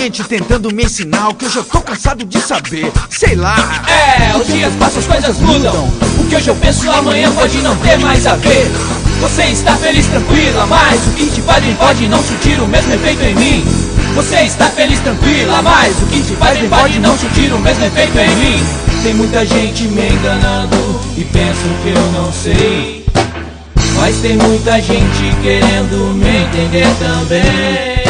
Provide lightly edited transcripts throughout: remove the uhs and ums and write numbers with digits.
mente tentando me ensinar o que eu já tô cansado de saber. Sei lá. Os dias passam, as coisas mudam. O que hoje eu penso amanhã pode não ter mais a ver. Você está feliz, tranquila, mas o que te faz bem pode não surtir o mesmo efeito em mim. Você está feliz, tranquila, mas o que te faz bem pode não surtir o mesmo efeito em mim. Tem muita gente me enganando e pensam que eu não sei, mas tem muita gente querendo me entender também.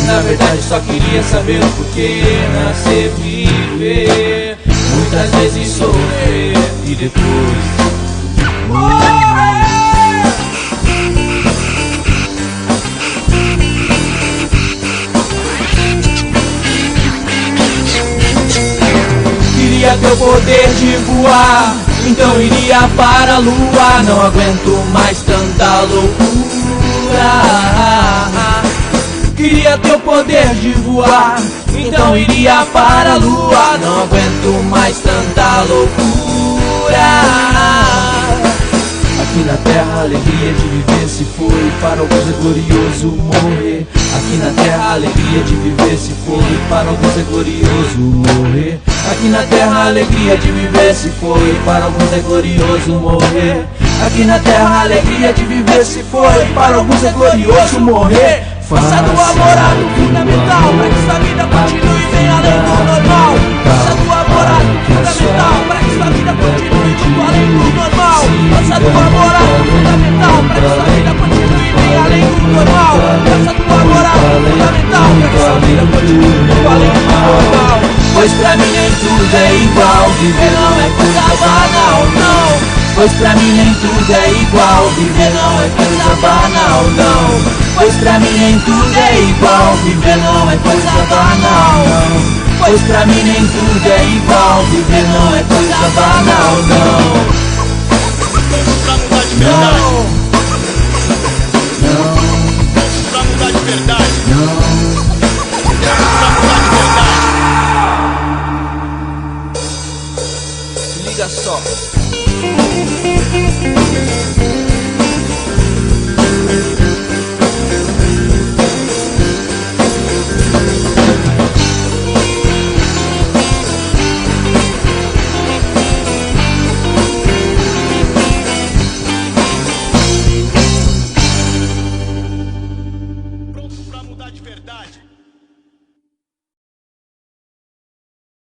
Na verdade só queria saber o porquê nascer, viver, muitas vezes sofrer e depois morrer. Queria ter o poder de voar, então iria para a lua. Não aguento mais tanta loucura. Queria ter o poder de voar, então iria para a lua. Não aguento mais tanta loucura. Aqui na terra a alegria de viver se foi, para alguns é glorioso morrer. Aqui na terra a alegria de viver se foi, para alguns é glorioso morrer. Aqui na terra a alegria de viver se foi, para alguns é glorioso morrer. Aqui na terra a alegria de viver se foi, para alguns é glorioso morrer. Faça do amor algo fundamental, para que sua vida continue bem além do normal. Faça do amor algo fundamental, para que sua vida continue muito além do normal. Faça do amor algo fundamental, para que sua vida continue bem além do normal. Faça do amor algo fundamental, para que sua vida continue muito além do normal. Pois pra mim nem tudo é igual, viver não é coisa banal, não. Pois pra mim nem tudo é igual, viver não é coisa banal, não. Pois pra mim nem tudo é igual, viver não é coisa banal, não. Pois pra mim nem tudo é igual, viver não é coisa banal, não. Pra mudar de verdade. Pra mudar de verdade. Pra mudar de verdade. Se liga só. Pronto pra mudar de verdade.